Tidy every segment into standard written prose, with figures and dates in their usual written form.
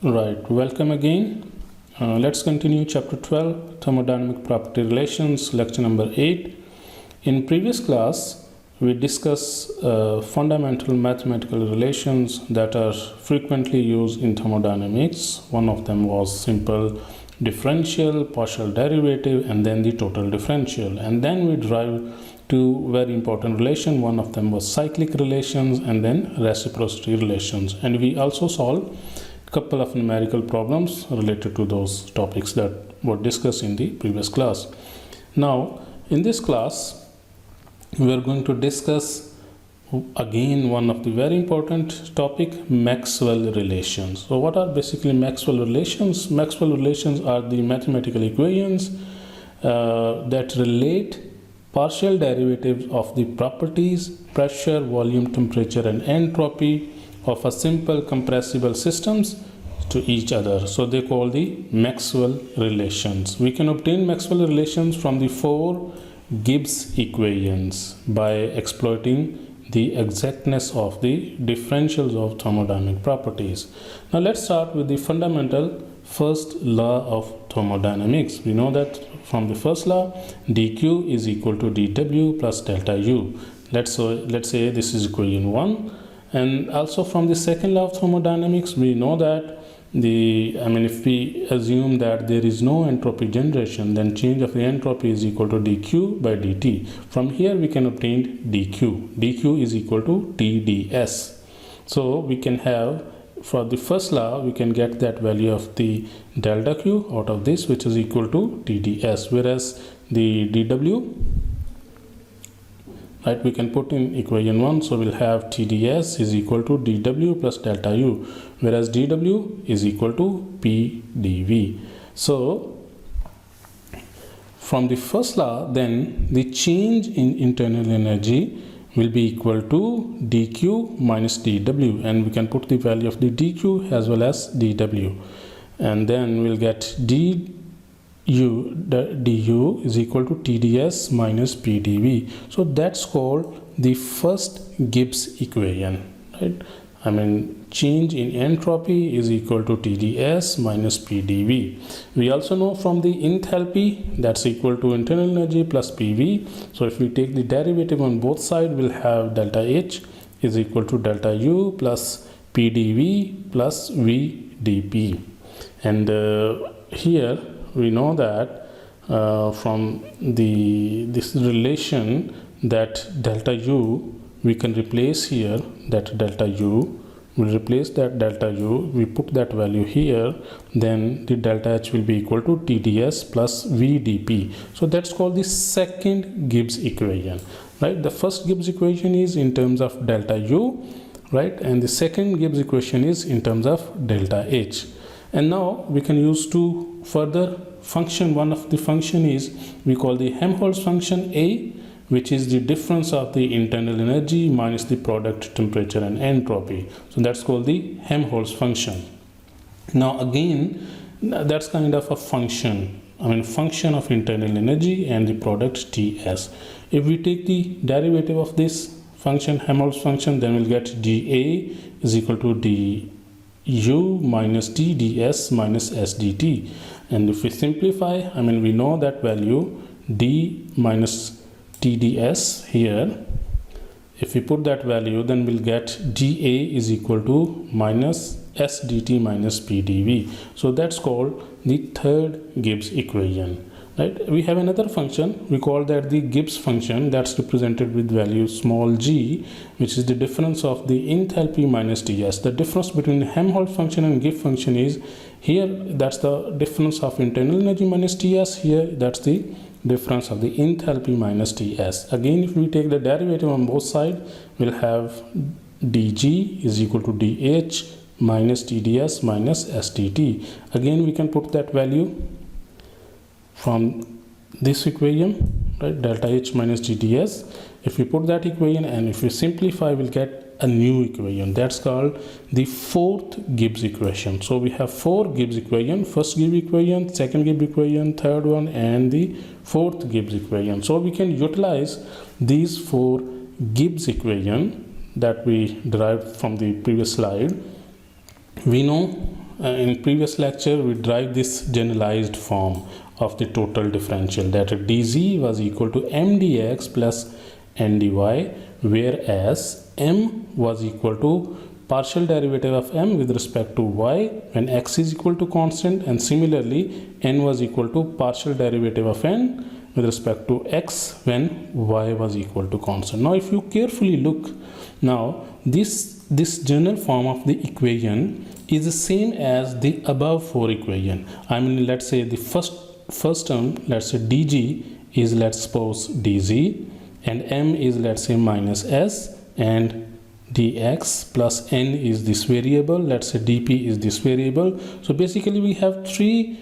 Right, welcome again. Let's continue chapter 12, thermodynamic property relations, lecture number 8. In previous class, we discussed fundamental mathematical relations that are frequently used in thermodynamics. One of them was simple differential, partial derivative, and then the total differential. And then we derived two very important relations. One of them was cyclic relations and then reciprocity relations. And we also solved couple of numerical problems related to those topics that were discussed in the previous class. Now, in this class, we are going to discuss again one of the very important topic, Maxwell relations. So what are basically Maxwell relations? Maxwell relations are the mathematical equations that relate partial derivatives of the properties, pressure, volume, temperature, and entropy of a simple compressible systems to each other. So they call the Maxwell relations. We can obtain Maxwell relations from the four Gibbs equations by exploiting the exactness of the differentials of thermodynamic properties. Now let's start with the fundamental first law of thermodynamics. We know that from the first law, dq is equal to dw plus delta u. Let's say this is equation 1. And also from the second law of thermodynamics, we know that if we assume that there is no entropy generation, then change of the entropy is equal to dq by dt. From here we can obtain dq. dq is equal to tds. So we can have, for the first law, we can get that value of the delta q out of this, which is equal to tds, whereas the dw, right, we can put in equation 1. So we'll have TDS is equal to dW plus delta U, whereas dW is equal to PdV. So from the first law, then the change in internal energy will be equal to dq minus dW, and we can put the value of the dq as well as dW, and then we'll get du is equal to TdS minus PdV. So that's called the first Gibbs equation, right? Change in entropy is equal to TdS minus PdV. We also know from the enthalpy, that's equal to internal energy plus PV. So if we take the derivative on both sides, we'll have delta H is equal to delta U plus PdV plus VdP. And here we know that from this relation that delta U, we can replace here that delta U, we'll replace that delta U, we put that value here, then the delta H will be equal to TdS plus VdP. So that's called the second Gibbs equation, right? The first Gibbs equation is in terms of delta U, right? And the second Gibbs equation is in terms of delta H. And now we can use to further function. One of the function is we call the Helmholtz function A, which is the difference of the internal energy minus the product temperature and entropy. So that's called the Helmholtz function. Now again, that's kind of a function. Function of internal energy and the product Ts. If we take the derivative of this function, Helmholtz function, then we'll get dA is equal to du minus TdS minus SdT. And if we simplify, we know that value d minus TdS here. If we put that value, then we'll get dA is equal to minus SdT minus PdV. So that's called the third Gibbs equation. Right? We have another function, we call that the Gibbs function, that's represented with value small g, which is the difference of the enthalpy minus Ts. The difference between Helmholtz function and Gibbs function is, here that's the difference of internal energy minus Ts, here that's the difference of the enthalpy minus Ts. Again, if we take the derivative on both sides, we'll have dg is equal to dH minus TdS minus SdT. Again, we can put that value from this equation, right, delta H minus GDS. If we put that equation and if we simplify, we'll get a new equation. That's called the fourth Gibbs equation. So we have four Gibbs equation: first Gibbs equation, second Gibbs equation, third one, and the fourth Gibbs equation. So we can utilize these four Gibbs equation that we derived from the previous slide. We know in previous lecture we derived this generalized form of the total differential, that dz was equal to mdx plus ndy, whereas m was equal to partial derivative of m with respect to y when x is equal to constant, and similarly n was equal to partial derivative of n with respect to x when y was equal to constant. Now if you carefully look, now this general form of the equation is the same as the above four equation. I mean, let's say the first term, let's say dg is, let's suppose, dz, and m is, let's say, minus s, and dx plus n is this variable, let's say dp is this variable. So basically we have three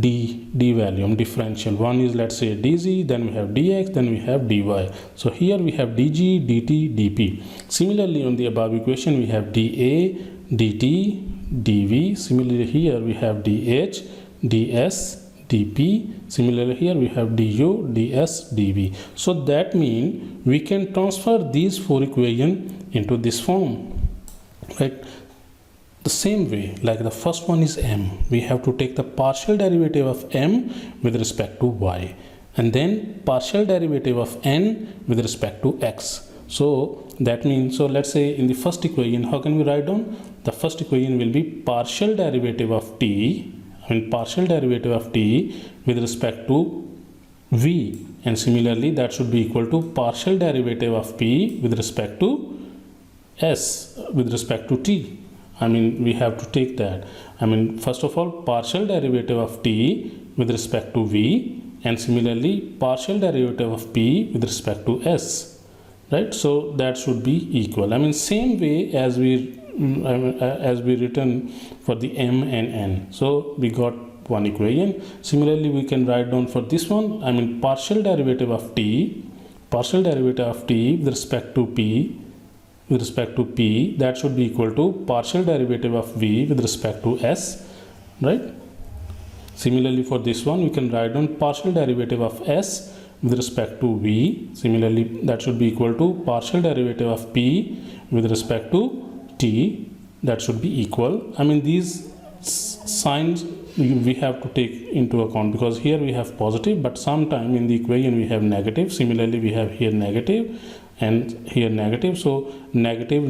d value differential. One is, let's say, dz, then we have dx, then we have dy. So here we have dg, dt, dp. Similarly on the above equation we have dA, dt, dv. Similarly here we have dh, ds, dp. Similarly here we have du, ds, dv. So that means we can transfer these four equations into this form, right? The same way, like the first one is m, we have to take the partial derivative of m with respect to y, and then partial derivative of n with respect to x. So that means, so let's say in the first equation, how can we write down? The first equation will be partial derivative of t, partial derivative of t with respect to v, and similarly that should be equal to partial derivative of p with respect to s with respect to t. I mean, we have to take that. I mean, first of all, partial derivative of t with respect to v, and similarly partial derivative of p with respect to s, right? So that should be equal. I mean, same way as we written for the m and n. So we got one equation. Similarly we can write down for this one, I mean, partial derivative of t with respect to p that should be equal to partial derivative of v with respect to s, right? Similarly for this one we can write down partial derivative of s with respect to v. Similarly that should be equal to partial derivative of p with respect to t, that should be equal. I mean, these signs we have to take into account, because here we have positive, but sometime in the equation we have negative. Similarly we have here negative and here negative, so negative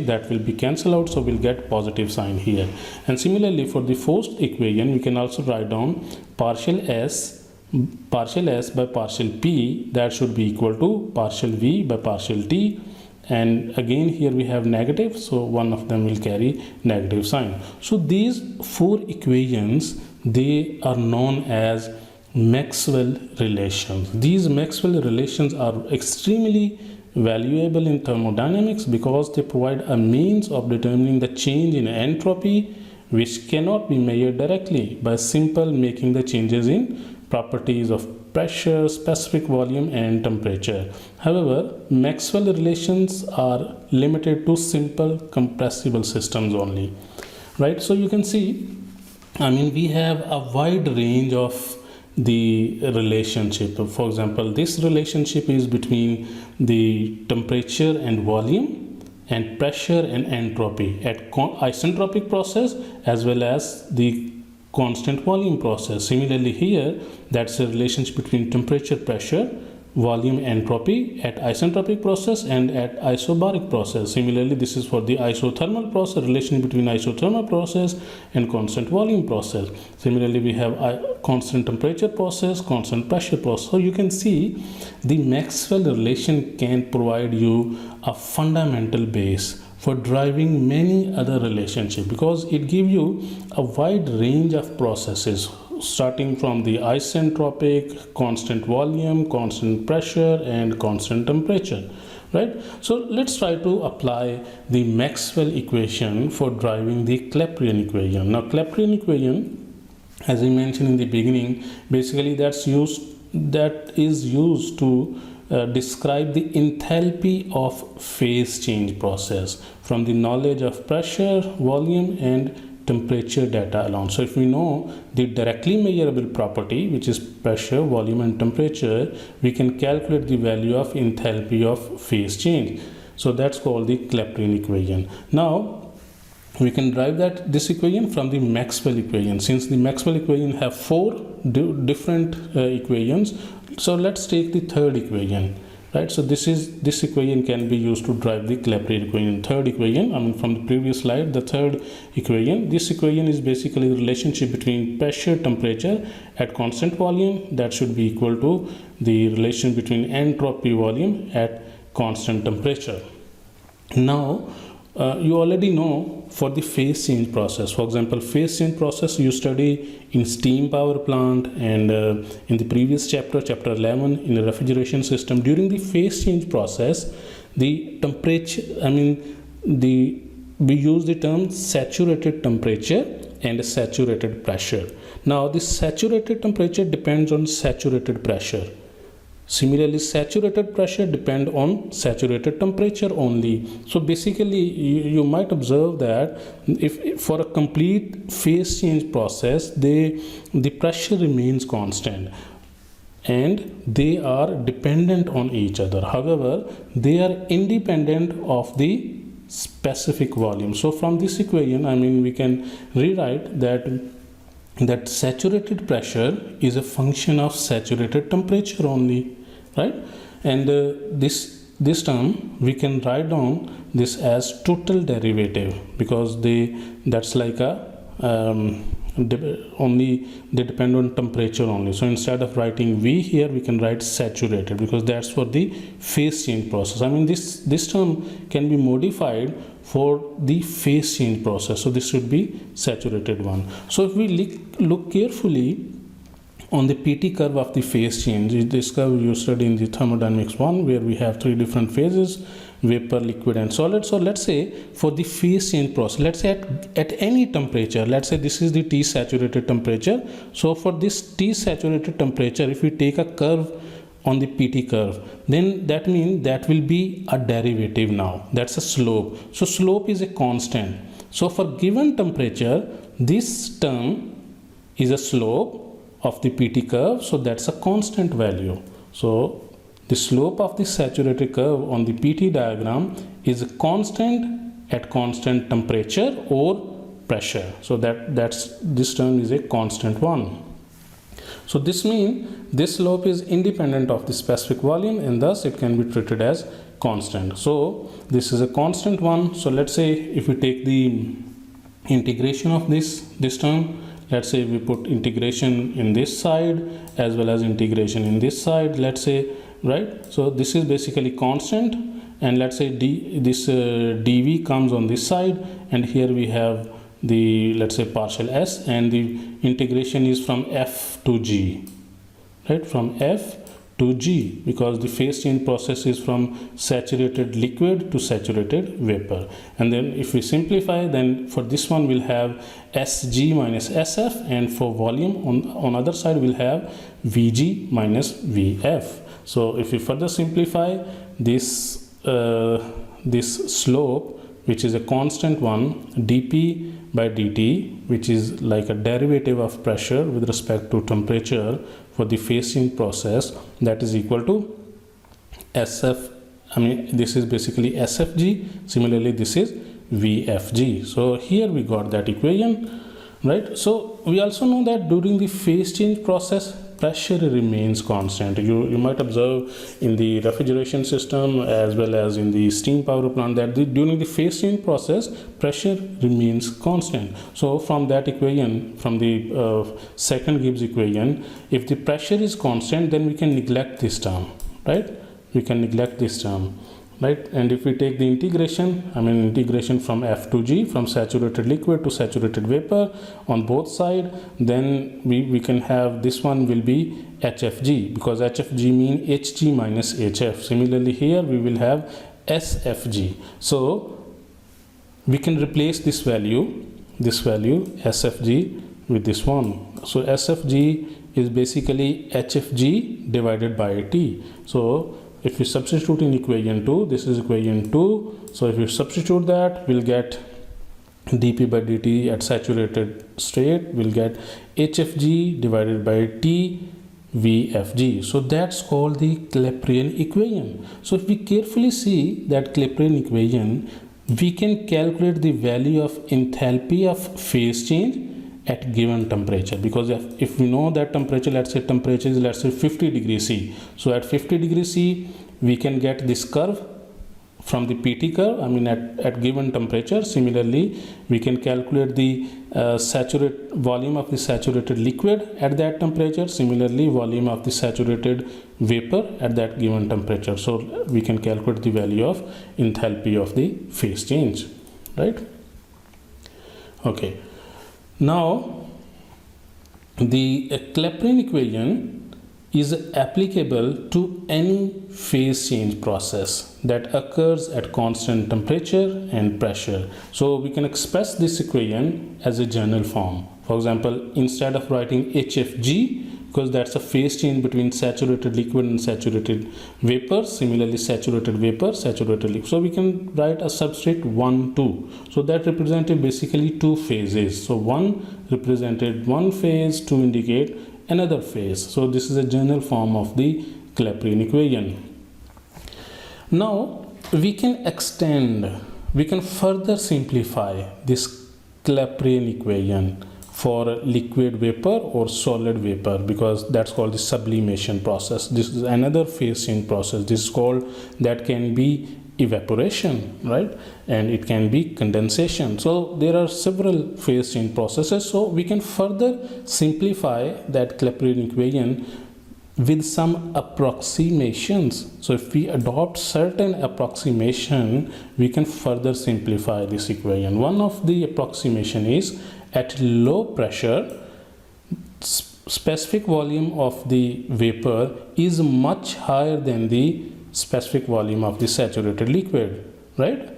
that will be cancelled out, so we'll get positive sign here. And similarly for the first equation we can also write down partial s by partial p, that should be equal to partial v by partial t, and again here we have negative, so one of them will carry negative sign. So these four equations, they are known as Maxwell relations. These Maxwell relations are extremely valuable in thermodynamics because they provide a means of determining the change in entropy, which cannot be measured directly by simple making the changes in properties of pressure, specific volume and temperature. However, Maxwell relations are limited to simple compressible systems only, right? So you can see, I mean, we have a wide range of the relationship. For example, this relationship is between the temperature and volume and pressure and entropy at isentropic process as well as the constant volume process. Similarly here, that's a relationship between temperature, pressure, volume, entropy at isentropic process and at isobaric process. Similarly, this is for the isothermal process, relation between isothermal process and constant volume process. Similarly, we have constant temperature process, constant pressure process. So you can see the Maxwell relation can provide you a fundamental base for driving many other relationships, because it gives you a wide range of processes starting from the isentropic, constant volume, constant pressure and constant temperature, right? So let's try to apply the Maxwell equation for driving the Clapeyron equation. Now Clapeyron equation, as I mentioned in the beginning, basically that is used to describe the enthalpy of phase change process from the knowledge of pressure, volume and temperature data alone. So if we know the directly measurable property, which is pressure, volume and temperature, we can calculate the value of enthalpy of phase change. So that's called the Clapeyron equation. Now we can derive this equation from the Maxwell equation. Since the Maxwell equation have four different equations, so let's take the third equation, right? So this equation can be used to derive the Clapeyron equation. Third equation, I mean from the previous slide, the third equation, this equation is basically the relationship between pressure temperature at constant volume, that should be equal to the relation between entropy volume at constant temperature. Now you already know for the phase change process. For example, phase change process you study in steam power plant, and in the previous chapter 11, in the refrigeration system. During the phase change process, the temperature, we use the term saturated temperature and saturated pressure. Now this saturated temperature depends on saturated pressure. Similarly, saturated pressure depend on saturated temperature only. So basically, you might observe that if for a complete phase change process, the pressure remains constant and they are dependent on each other. However, they are independent of the specific volume. So from this equation, we can rewrite that saturated pressure is a function of saturated temperature only, right? And this term we can write down this as total derivative, because that's like a only they depend on temperature only. So instead of writing V here, we can write saturated, because that's for the phase change process. This term can be modified for the phase change process, so this should be saturated one. So if we look carefully on the PT curve of the phase change, this curve you studied in the thermodynamics 1, where we have three different phases: vapor, liquid and solid. So let's say for the phase change process, let's say at any temperature, let's say this is the T saturated temperature. So for this T saturated temperature, if we take a curve on the PT curve, then that means that will be a derivative now. That's a slope. So slope is a constant. So for given temperature, this term is a slope of the PT curve, so that's a constant value. So the slope of the saturated curve on the PT diagram is a constant at constant temperature or pressure. So this term is a constant one. So this means this slope is independent of the specific volume, and thus it can be treated as constant. So this is a constant one. So let's say if we take the integration of this term, let's say we put integration in this side as well as integration in this side, let's say, right? So this is basically constant, and let's say dv comes on this side, and here we have the, let's say, partial s, and the integration is from f to g, right? From f to g, because the phase change process is from saturated liquid to saturated vapor. And then if we simplify, then for this one we'll have Sg minus Sf, and for volume on other side we'll have Vg minus Vf. So if we further simplify this slope, which is a constant one, dp by dt, which is like a derivative of pressure with respect to temperature for the phase change process, that is equal to Sf. This is basically Sfg. Similarly, this is Vfg. So here we got that equation, right? So we also know that during the phase change process, pressure remains constant. You might observe in the refrigeration system as well as in the steam power plant that during the phase change process, pressure remains constant. So from that equation, from the second Gibbs equation, if the pressure is constant, then we can neglect this term, right? We can neglect this term, right? And if we take the integration, integration from F to G, from saturated liquid to saturated vapor on both sides, then we can have this one will be HFG, because HFG means Hg minus Hf. Similarly here we will have SFG. So we can replace this value SFG with this one. So SFG is basically HFG divided by T. So if we substitute in equation 2, this is equation 2. So if we substitute that, we'll get dp by dt at saturated state, we'll get HFG divided by T Vfg. So that's called the Clapeyron equation. So if we carefully see that Clapeyron equation, we can calculate the value of enthalpy of phase change at given temperature, because if we know that temperature, let's say temperature is, let's say 50 degrees C, so at 50 degrees C we can get this curve from the PT curve, I mean at given temperature. Similarly, we can calculate the saturated volume of the saturated liquid at that temperature. Similarly, volume of the saturated vapor at that given temperature. So we can calculate the value of enthalpy of the phase change, right? Okay. Now, the Clapeyron equation is applicable to any phase change process that occurs at constant temperature and pressure. So we can express this equation as a general form. For example, instead of writing HFG, because that's a phase change between saturated liquid and saturated vapor, similarly saturated vapor, saturated liquid, so we can write a substrate 1, 2. So that represented basically two phases. So one represented one phase, to indicate another phase. So this is a general form of the Clapeyron equation. Now we can further simplify this Clapeyron equation for liquid vapor or solid vapor, because that's called the sublimation process. This is another phase change process. This is called, that can be evaporation, right? And it can be condensation. So there are several phase change processes. So we can further simplify that Clapeyron equation with some approximations. So if we adopt certain approximation, we can further simplify this equation. One of the approximation is, at low pressure, specific volume of the vapor is much higher than the specific volume of the saturated liquid, right?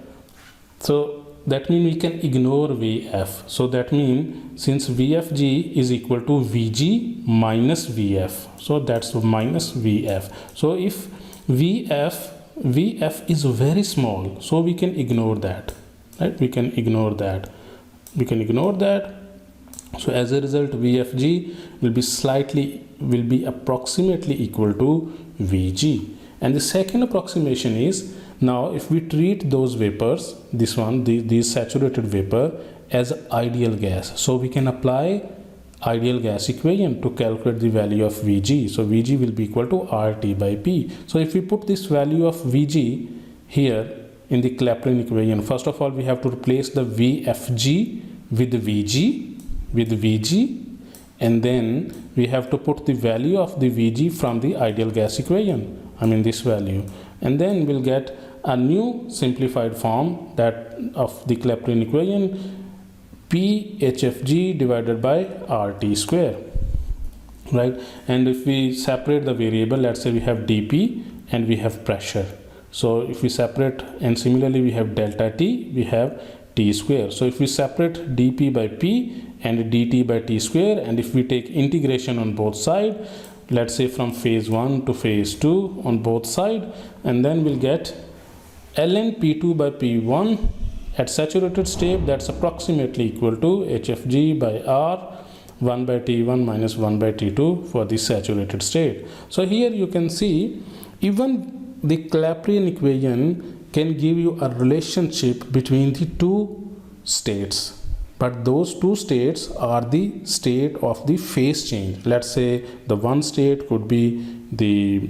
So that means we can ignore Vf. So that means since Vfg is equal to Vg minus Vf, so that's minus Vf. So if Vf is very small, so we can ignore that, right? We can ignore that. So as a result, Vfg will be approximately equal to Vg. And the second approximation is, now if we treat those vapors, these saturated vapor, as ideal gas, so we can apply ideal gas equation to calculate the value of Vg. So Vg will be equal to RT by P. So if we put this value of Vg here in the Clapeyron equation, first of all we have to replace the Vfg with Vg, and then we have to put the value of the Vg from the ideal gas equation, I mean this value, and then we'll get a new simplified form that of the Clapeyron equation, PHFG divided by RT square, right? And if we separate the variable, let's say we have dP and we have pressure. So if we separate, and similarly we have delta T, we have T square. So if we separate dP by P and dt by T square, and if we take integration on both sides, let's say from phase 1 to phase 2 on both sides, and then we'll get ln P2 by P1 at saturated state, that's approximately equal to HFG by R 1 by T1 minus 1 by T2 for the saturated state. So here you can see even the Clapeyron equation can give you a relationship between the two states, but those two states are the state of the phase change. Let's say the one state could be the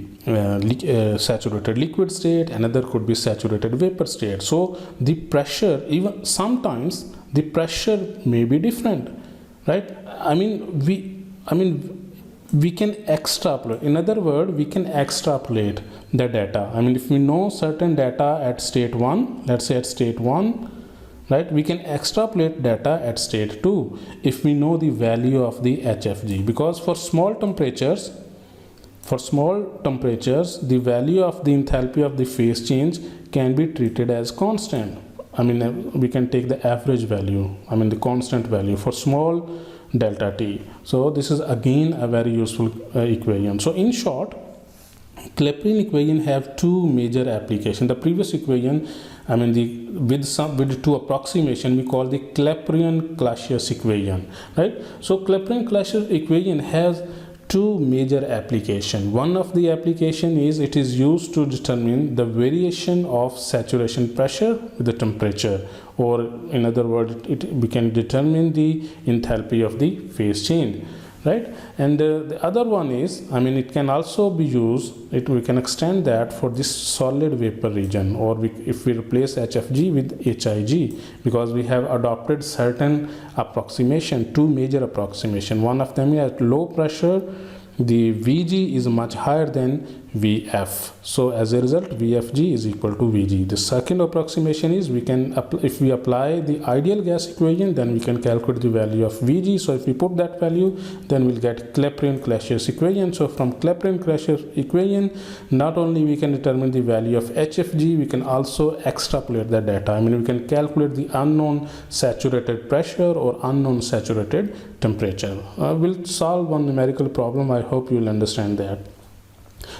saturated liquid state, another could be saturated vapor state. So the pressure, even sometimes the pressure may be different, right? We can extrapolate. In other words, we can extrapolate the data. If we know certain data at state 1, let's say at state 1, right, we can extrapolate data at state 2 if we know the value of the HFG, because for small temperatures, the value of the enthalpy of the phase change can be treated as constant. We can take the average value, the constant value for small delta T. So this is again a very useful equation. So in short, Clapeyron equation have two major applications. The previous equation, with two approximation, we call the Clapeyron-Clausius equation, right? So Clapeyron-Clausius equation has two major application. One of the application is it is used to determine the variation of saturation pressure with the temperature, or in other words we can determine the enthalpy of the phase change, right? And the other one is, I mean, it can also be used, we can extend that for this solid vapor region, or if we replace HFG with HIG, because we have adopted certain approximation, two major approximation. One of them is at low pressure the Vg is much higher than Vf, so as a result Vfg is equal to Vg. The second approximation is we can if we apply the ideal gas equation, then we can calculate the value of Vg. So if we put that value, then we'll get Clapeyron-Clapeyron equation. So from Clapeyron-Clapeyron equation, not only we can determine the value of HFG, we can also extrapolate the data. I mean, we can calculate the unknown saturated pressure or unknown saturated temperature. We'll solve one numerical problem. I hope you will understand that.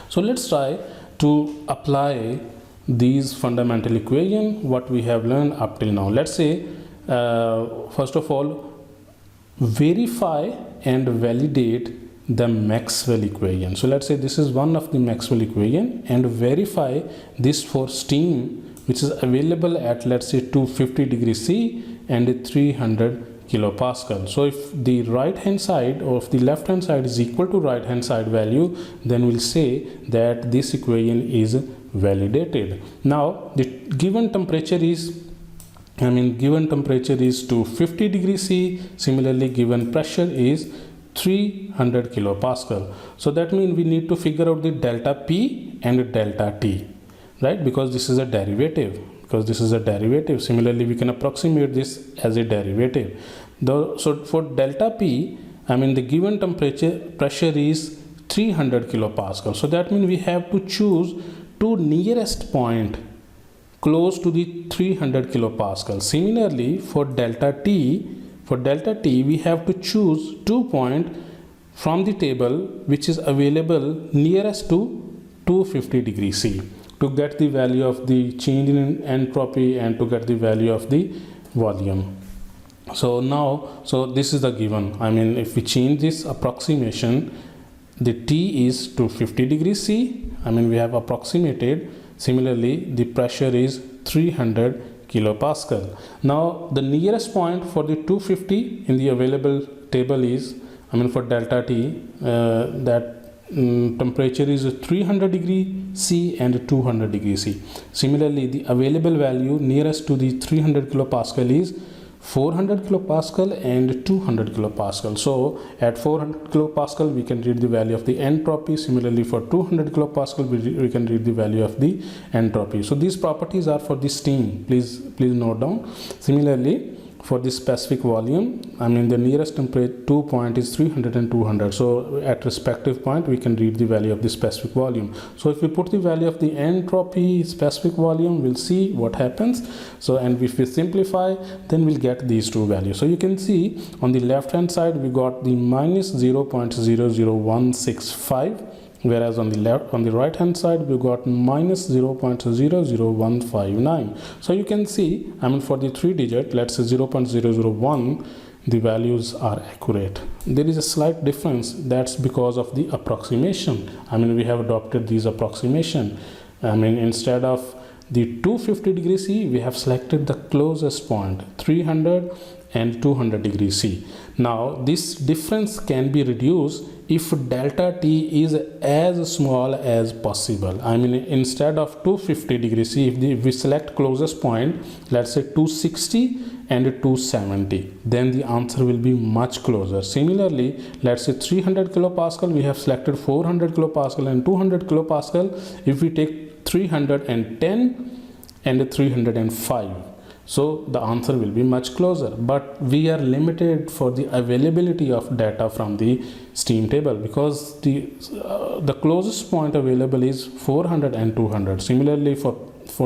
So let's try to apply these fundamental equation what we have learned up till now. Let's say first of all, verify and validate the Maxwell equation. So let's say this is one of the Maxwell equation, and verify this for steam which is available at, let's say, 250 degrees C and 300 kilopascal. So if the right hand side or if the left hand side is equal to right hand side value, then we'll say that this equation is validated. Now the given temperature is, given temperature is 250 degrees C. Similarly, given pressure is 300 kilopascal. So that means we need to figure out the delta P and delta T, right? Because this is a derivative. Similarly, we can approximate this as a derivative. So for delta P, the given pressure is 300 kilopascal. So that means we have to choose two nearest point close to the 300 kilopascal. Similarly, for delta T, we have to choose 2 points from the table which is available nearest to 250 degrees C to get the value of the change in entropy and to get the value of the volume. So this is the given. If we change this approximation, the T is 250 degrees C. We have approximated. Similarly, the pressure is 300 kilopascal. Now the nearest point for the 250 in the available table is, for delta T, that temperature is 300 degree C and 200 degree C. Similarly, the available value nearest to the 300 kilopascal is 400 kilopascal and 200 kilopascal. So at 400 kilopascal we can read the value of the entropy. Similarly, for 200 kilopascal we can read the value of the entropy. So these properties are for the steam. Please note down. Similarly, for this specific volume, the nearest temperature 2 point is 300 and 200. So at respective point we can read the value of the specific volume. So if we put the value of the entropy specific volume, we'll see what happens. So, and if we simplify, then we'll get these two values. So you can see on the left hand side we got the minus 0.00165, whereas on the right hand side we got minus 0.00159. So you can see, for the 3 digit, let's say 0.001, the values are accurate. There is a slight difference. That's because of the approximation. We have adopted these approximation. Instead of the 250 degrees C, we have selected the closest point, 300 and 200 degrees C. Now this difference can be reduced if delta T is as small as possible. Instead of 250 degrees C, if we select closest point, let's say 260 and 270, then the answer will be much closer. Similarly, let's say 300 kilopascal, we have selected 400 kilopascal and 200 kilopascal. If we take 310 and 305, so the answer will be much closer, but we are limited for the availability of data from the steam table, because the closest point available is 400 and 200. Similarly, for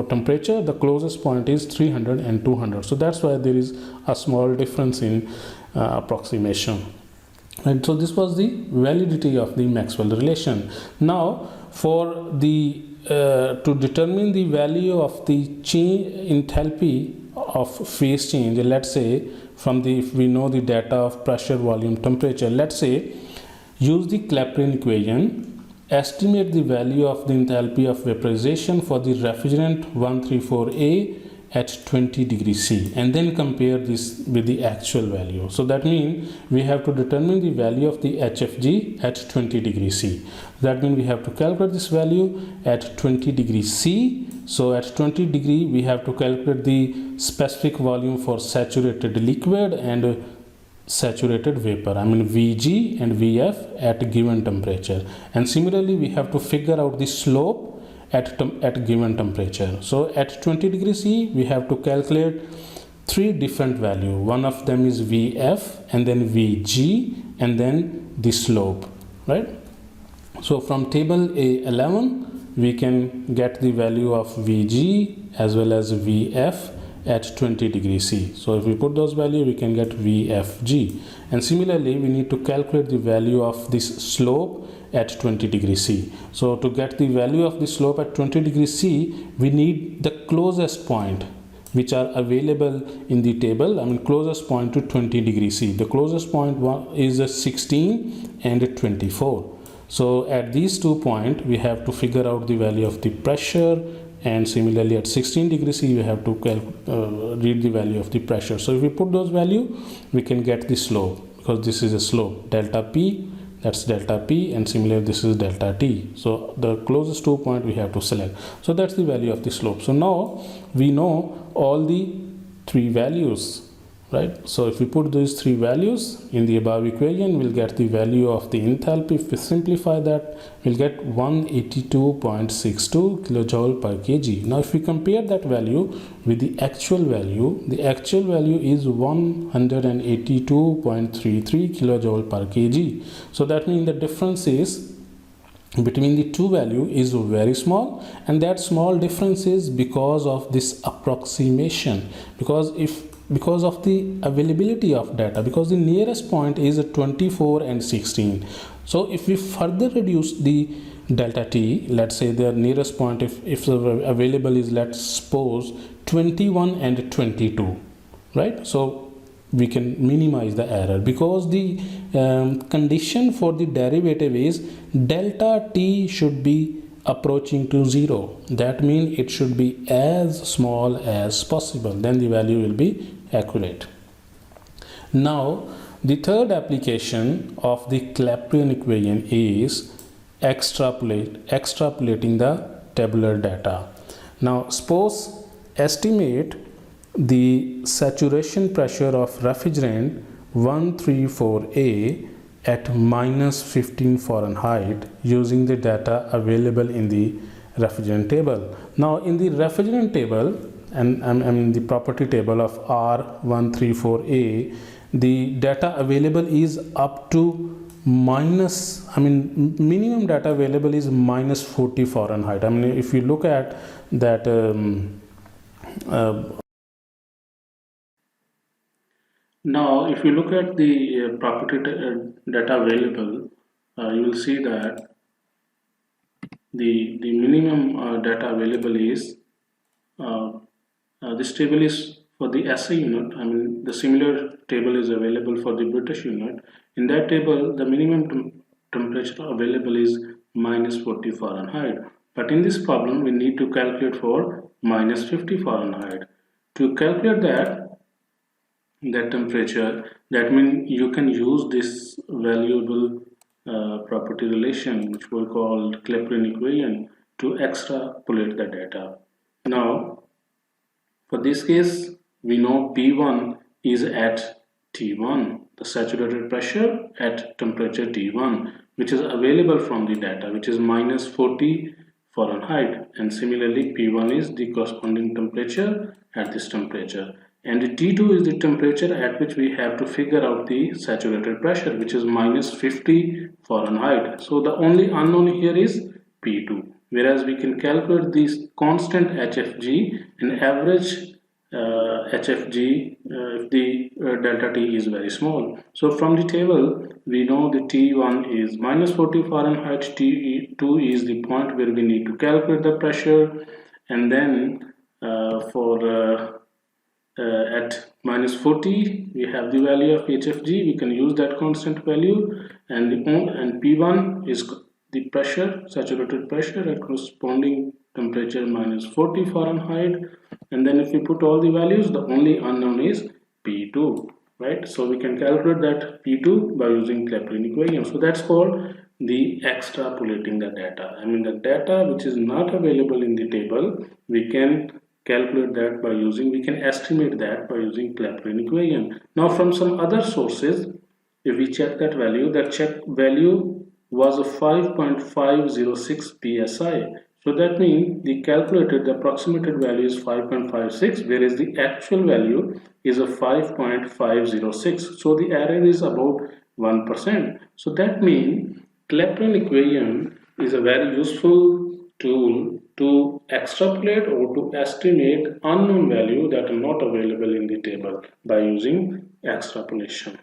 temperature, the closest point is 300 and 200. So that's why there is a small difference in approximation. And so this was the validity of the Maxwell relation. Now for the to determine the value of the change enthalpy of phase change, let's say if we know the data of pressure, volume, temperature, let's say Use the Clapeyron equation. Estimate the value of the enthalpy of vaporization for the refrigerant 134A at 20 degrees C, and then compare this with the actual value. So that means we have to determine the value of the HFG at 20 degrees C. That means we have to calculate this value at 20 degrees C. So at 20 degree we have to calculate the specific volume for saturated liquid and saturated vapor, I mean Vg and Vf at given temperature, and similarly we have to figure out the slope at given temperature. So at 20 degrees C we have to calculate three different value. One of them is Vf, and then Vg, and then the slope, right? So from table A11 we can get the value of Vg as well as Vf at 20 degrees C. So if we put those values we can get Vfg, and similarly we need to calculate the value of this slope at 20 degrees C. So to get the value of the slope at 20 degrees C we need the closest point which are available in the table, I mean closest point to 20 degrees C. The closest point is 16 and 24. So at these 2 points we have to figure out the value of the pressure, and similarly at 16 degrees C we have to read the value of the pressure. So if we put those values we can get the slope, because this is a slope delta P, that's delta P, and similarly this is delta T. So the closest 2 points we have to select. So that's the value of the slope. So now we know all the three values, right? So if we put these three values in the above equation we'll get the value of the enthalpy. If we simplify that we'll get 182.62 kilojoule per kg. Now if we compare that value with the actual value is 182.33 kilojoule per kg. So that means the difference is between the two value is very small, and that small difference is because of this approximation, because of the availability of data, because the nearest point is 24 and 16. So if we further reduce the delta T, let's say the nearest point if available is, let's suppose 21 and 22, right? So we can minimize the error, because the condition for the derivative is delta T should be approaching to 0. That means it should be as small as possible, then the value will be accurate. Now the third application of the Clapeyron equation is extrapolating the tabular data. Now suppose estimate the saturation pressure of refrigerant 134A at minus 15 Fahrenheit using the data available in the refrigerant table. Now in the refrigerant table, and in the property table of R134A, the data available is up to minimum data available is minus 40 Fahrenheit. I mean if you look at that now if you look at the property data available, you will see that the minimum data available is this table is for the SI unit. I mean the similar table is available for the British unit. In that table the minimum temperature available is minus 40 Fahrenheit, but in this problem we need to calculate for minus 50 Fahrenheit. To calculate that temperature, that means you can use this valuable property relation which we call Clapeyron equation to extrapolate the data. Now for this case we know P1 is at T1, the saturated pressure at temperature T1, which is available from the data, which is minus 40 Fahrenheit, and similarly P1 is the corresponding temperature at this temperature, and T2 is the temperature at which we have to figure out the saturated pressure, which is minus 50 Fahrenheit. So the only unknown here is P2, whereas we can calculate this constant HFG and average HFG if the delta T is very small. So from the table we know the T1 is minus 40 Fahrenheit, T2 is the point where we need to calculate the pressure, and then for at minus 40 we have the value of HFG. We can use that constant value, and P1 is the pressure, saturated pressure at corresponding temperature minus 40 Fahrenheit. And then if we put all the values, the only unknown is P2, right? So we can calculate that P2 by using Clapeyron equation. So that's called the extrapolating the data. I mean, the data which is not available in the table, we can calculate that by using, we can estimate that by using Clapeyron equation. Now from some other sources, if we check that value was a 5.506 psi. So that means the calculated, the approximated value is 5.56, whereas the actual value is a 5.506. So the error is about 1%. So that means Clapeyron equation is a very useful tool to extrapolate or to estimate unknown value that are not available in the table by using extrapolation.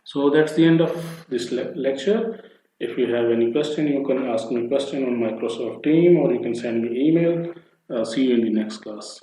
So that's the end of this lecture. If you have any question, you can ask me question on Microsoft Teams, or you can send me email. See you in the next class.